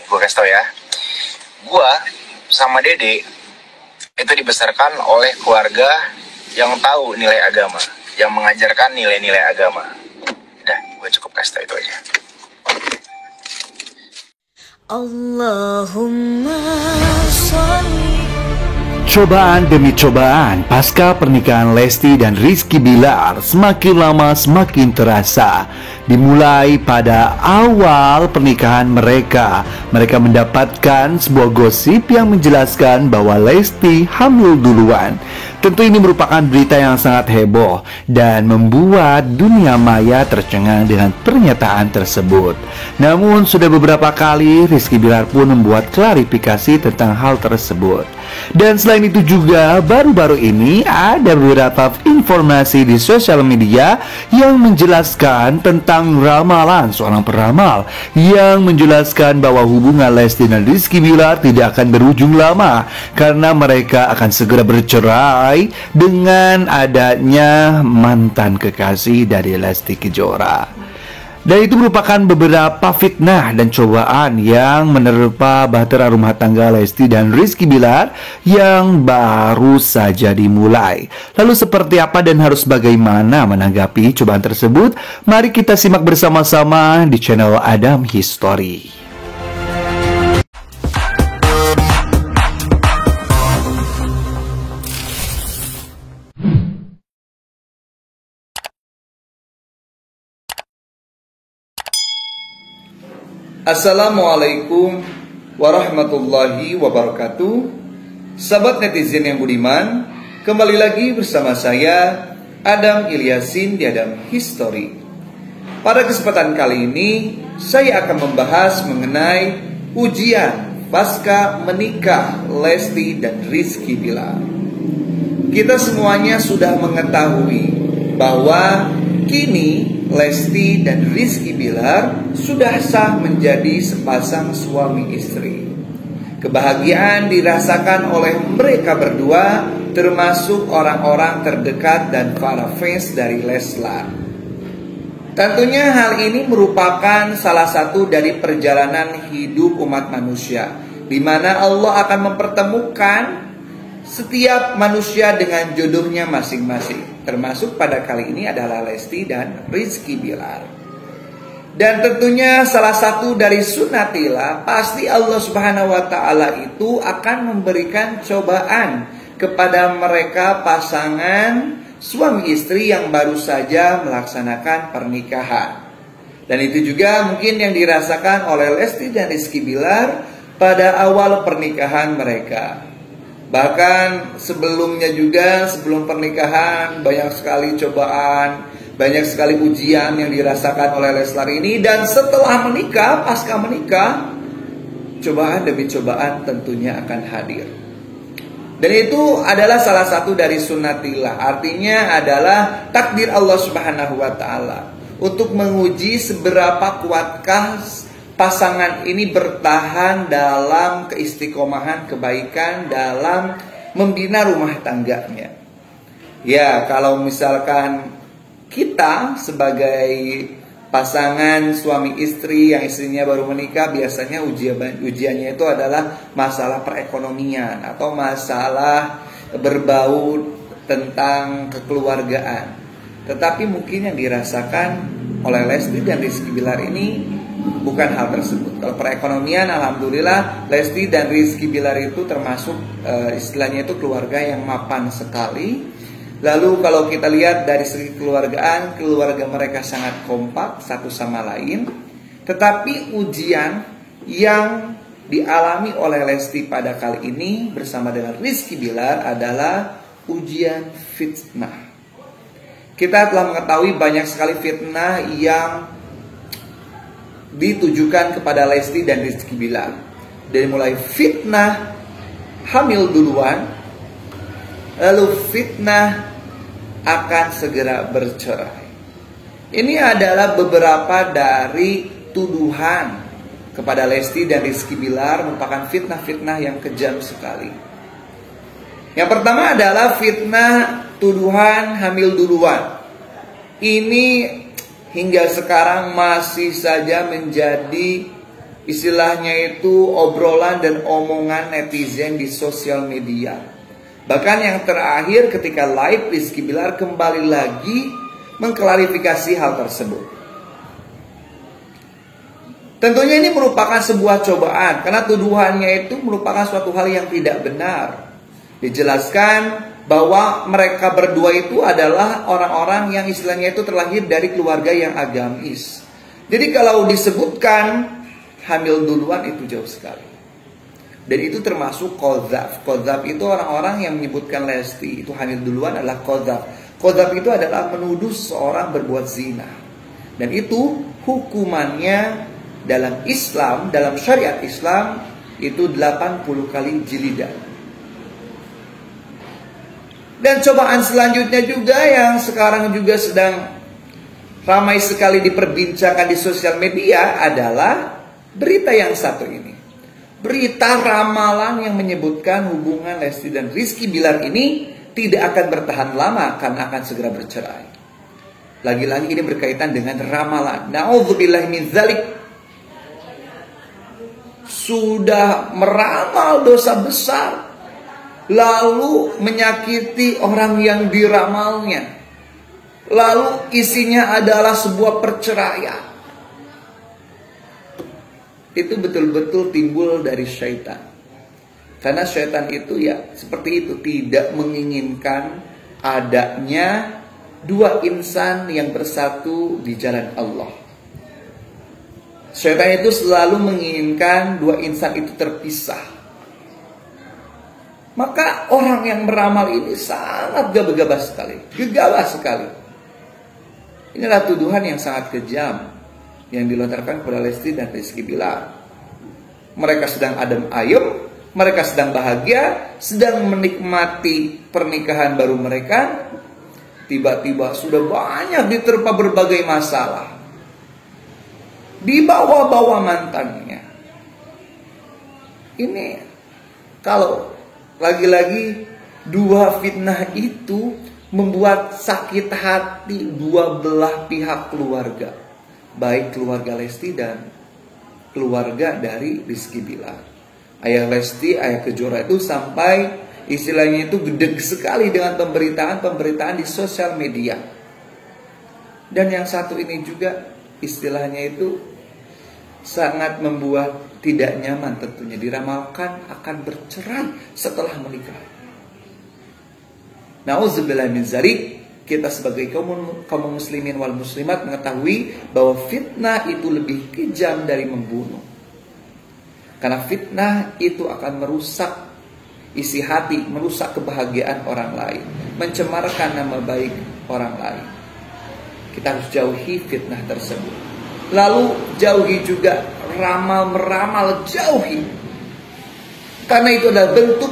gue kasih tau ya. Gue sama Dede itu dibesarkan oleh keluarga yang tahu nilai agama, yang mengajarkan nilai-nilai agama. Udah, gue cukup kasih tau itu aja. Allahumma sholli. Cobaan demi cobaan pasca pernikahan Lesti dan Rizky Bilar semakin lama semakin terasa. Dimulai pada awal pernikahan mereka mendapatkan sebuah gosip yang menjelaskan bahwa Lesti hamil duluan. Tentu ini merupakan berita yang sangat heboh dan membuat dunia maya tercengang dengan pernyataan tersebut. Namun sudah beberapa kali Rizky Bilar pun membuat klarifikasi tentang hal tersebut. Dan selain itu juga baru-baru ini ada beberapa informasi di sosial media yang menjelaskan tentang ramalan seorang peramal yang menjelaskan bahwa hubungan Lesti dan Rizky Bilar tidak akan berujung lama karena mereka akan segera bercerai dengan adanya mantan kekasih dari Lesti Kejora. Dan itu merupakan beberapa fitnah dan cobaan yang menerpa bahtera rumah tangga Lesti dan Rizky Bilar yang baru saja dimulai. Lalu seperti apa dan harus bagaimana menanggapi cobaan tersebut? Mari kita simak bersama-sama di channel Adam History. Assalamualaikum warahmatullahi wabarakatuh. Sahabat netizen yang budiman, kembali lagi bersama saya Adam Ilyasin di Adam History. Pada kesempatan kali ini saya akan membahas mengenai ujian pasca menikah Lesti dan Rizky Bilar. Kita semuanya sudah mengetahui bahwa kini Lesti dan Rizky Bilar sudah sah menjadi sepasang suami istri. Kebahagiaan dirasakan oleh mereka berdua, termasuk orang-orang terdekat dan para fans dari Leslar. Tentunya hal ini merupakan salah satu dari perjalanan hidup umat manusia, di mana Allah akan mempertemukan setiap manusia dengan jodohnya masing-masing. Termasuk pada kali ini adalah Lesti dan Rizky Bilar. Dan tentunya salah satu dari sunnatillah, pasti Allah Subhanahu wa ta'ala itu akan memberikan cobaan kepada mereka pasangan suami istri yang baru saja melaksanakan pernikahan. Dan itu juga mungkin yang dirasakan oleh Lesti dan Rizky Bilar pada awal pernikahan mereka. Bahkan sebelumnya juga, sebelum pernikahan, banyak sekali cobaan, banyak sekali ujian yang dirasakan oleh Leslar ini. Dan setelah menikah, pasca menikah, cobaan demi cobaan tentunya akan hadir. Dan itu adalah salah satu dari sunnatillah. Artinya adalah takdir Allah Subhanahu wa ta'ala untuk menguji seberapa kuatkah pasangan ini bertahan dalam keistiqomahan kebaikan dalam membina rumah tangganya. Ya, kalau misalkan kita sebagai pasangan suami istri yang istrinya baru menikah, biasanya ujiannya itu adalah masalah perekonomian atau masalah berbau tentang kekeluargaan. Tetapi mungkin yang dirasakan oleh Lesti dan Rizky Bilar ini bukan hal tersebut. Kalau perekonomian, alhamdulillah Lesti dan Rizky Bilar itu termasuk istilahnya itu keluarga yang mapan sekali. Lalu kalau kita lihat dari segi keluargaan, keluarga mereka sangat kompak satu sama lain. Tetapi ujian yang dialami oleh Lesti pada kali ini bersama dengan Rizky Bilar adalah ujian fitnah. Kita telah mengetahui banyak sekali fitnah yang ditujukan kepada Lesti dan Rizky Bilar. Dari mulai fitnah hamil duluan, lalu fitnah akan segera bercerai. Ini adalah beberapa dari tuduhan kepada Lesti dan Rizky Bilar, merupakan fitnah-fitnah yang kejam sekali. Yang pertama adalah fitnah tuduhan hamil duluan. Ini hingga sekarang masih saja menjadi istilahnya itu obrolan dan omongan netizen di sosial media. Bahkan yang terakhir ketika live, Rizky Bilar kembali lagi mengklarifikasi hal tersebut. Tentunya ini merupakan sebuah cobaan, karena tuduhannya itu merupakan suatu hal yang tidak benar. Dijelaskan bahwa mereka berdua itu adalah orang-orang yang istilahnya itu terlahir dari keluarga yang agamis. Jadi kalau disebutkan hamil duluan itu jauh sekali. Dan itu termasuk qadzaf. Qadzaf itu orang-orang yang menyebutkan Lesti itu hamil duluan adalah qadzaf. Qadzaf itu adalah menuduh seorang berbuat zina. Dan itu hukumannya dalam Islam, dalam syariat Islam itu 80 kali jilidah. Dan cobaan selanjutnya juga yang sekarang juga sedang ramai sekali diperbincangkan di sosial media adalah berita yang satu ini. Berita ramalan yang menyebutkan hubungan Lesti dan Rizky Bilar ini tidak akan bertahan lama karena akan segera bercerai. Lagi-lagi ini berkaitan dengan ramalan. Na'udzubillah min dzalik. Sudah meramal dosa besar, lalu menyakiti orang yang diramalnya, lalu isinya adalah sebuah perceraian. Itu betul-betul timbul dari syaitan. Karena syaitan itu ya seperti itu, tidak menginginkan adanya dua insan yang bersatu di jalan Allah. Syaitan itu selalu menginginkan dua insan itu terpisah. Maka orang yang meramal ini sangat gegabah sekali. Gegabah sekali. Inilah tuduhan yang sangat kejam yang dilontarkan kepada Lesti dan Rizky Bilar. Mereka sedang adem ayem, mereka sedang bahagia, sedang menikmati pernikahan baru mereka. Tiba-tiba sudah banyak diterpa berbagai masalah. Dibawa-bawa mantannya. Ini kalau lagi-lagi dua fitnah itu membuat sakit hati dua belah pihak keluarga. Baik keluarga Lesti dan keluarga dari Rizky Bilar. Ayah Lesti, ayah Kejora itu sampai istilahnya itu gedeg sekali dengan pemberitaan-pemberitaan di sosial media. Dan yang satu ini juga istilahnya itu sangat membuat tidak nyaman tentunya. Diramalkan akan bercerai setelah menikah. Nauzubillah min dzalik. Kita sebagai kaum muslimin wal muslimat mengetahui bahwa fitnah itu lebih kejam dari membunuh. Karena fitnah itu akan merusak isi hati, merusak kebahagiaan orang lain, mencemarkan nama baik orang lain. Kita harus jauhi fitnah tersebut. Lalu jauhi juga ramal-meramal, jauhi. Karena itu adalah bentuk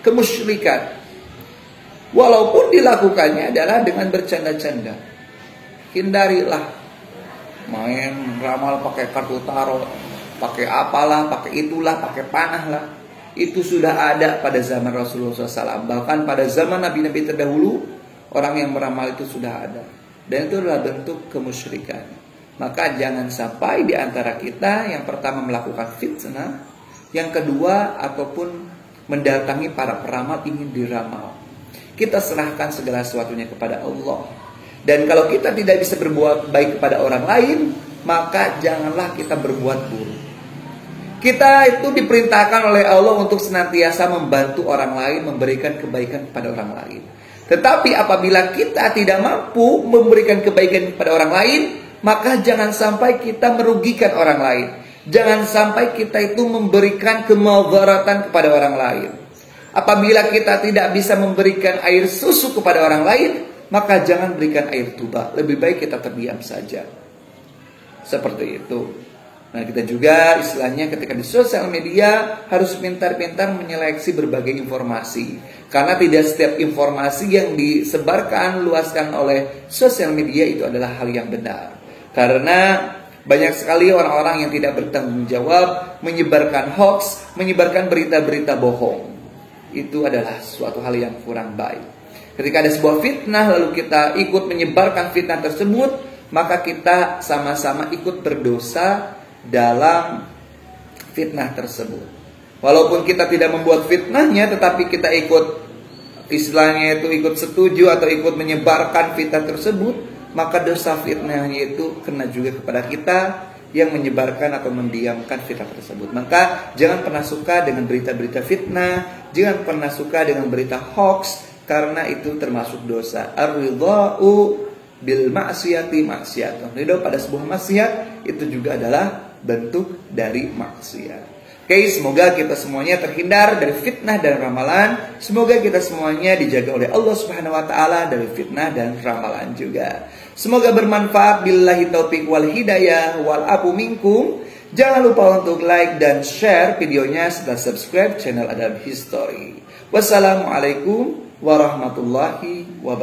kemusyrikan. Walaupun dilakukannya adalah dengan bercanda-canda. Hindarilah main ramal pakai kartu tarot, pakai apalah, pakai itulah, pakai panah lah. Itu sudah ada pada zaman Rasulullah SAW. Bahkan pada zaman Nabi-Nabi terdahulu, orang yang meramal itu sudah ada. Dan itu adalah bentuk kemusyrikan. Maka jangan sampai di antara kita yang pertama melakukan fitnah, yang kedua ataupun mendatangi para peramal ingin diramal. Kita serahkan segala sesuatunya kepada Allah. Dan kalau kita tidak bisa berbuat baik kepada orang lain, maka janganlah kita berbuat buruk. Kita itu diperintahkan oleh Allah untuk senantiasa membantu orang lain, memberikan kebaikan kepada orang lain. Tetapi apabila kita tidak mampu memberikan kebaikan kepada orang lain, maka jangan sampai kita merugikan orang lain. Jangan sampai kita itu memberikan kemudaratan kepada orang lain. Apabila kita tidak bisa memberikan air susu kepada orang lain, maka jangan berikan air tuba. Lebih baik kita terdiam saja. Seperti itu. Nah, kita juga istilahnya ketika di sosial media harus pintar-pintar menyeleksi berbagai informasi. Karena tidak setiap informasi yang disebarkan, luaskan oleh sosial media itu adalah hal yang benar. Karena banyak sekali orang-orang yang tidak bertanggung jawab menyebarkan hoax, menyebarkan berita-berita bohong. Itu adalah suatu hal yang kurang baik. Ketika ada sebuah fitnah lalu kita ikut menyebarkan fitnah tersebut, maka kita sama-sama ikut berdosa dalam fitnah tersebut. Walaupun kita tidak membuat fitnahnya, tetapi kita ikut, istilahnya itu ikut setuju atau ikut menyebarkan fitnah tersebut, maka dosa fitnahnya itu kena juga kepada kita yang menyebarkan atau mendiamkan fitnah tersebut. Maka jangan pernah suka dengan berita-berita fitnah, jangan pernah suka dengan berita hoax, karena itu termasuk dosa. Ar-ridha'u bil ma'siyati maksiatun. Ridho pada sebuah maksiat itu juga adalah bentuk dari maksiat. Oke, semoga kita semuanya terhindar dari fitnah dan ramalan. Semoga kita semuanya dijaga oleh Allah Subhanahu wa taala dari fitnah dan ramalan juga. Semoga bermanfaat. Billahi taufik wal hidayah wal afu minkum. Jangan lupa untuk like dan share videonya serta subscribe channel Adab History. Wassalamualaikum warahmatullahi wabarakatuh.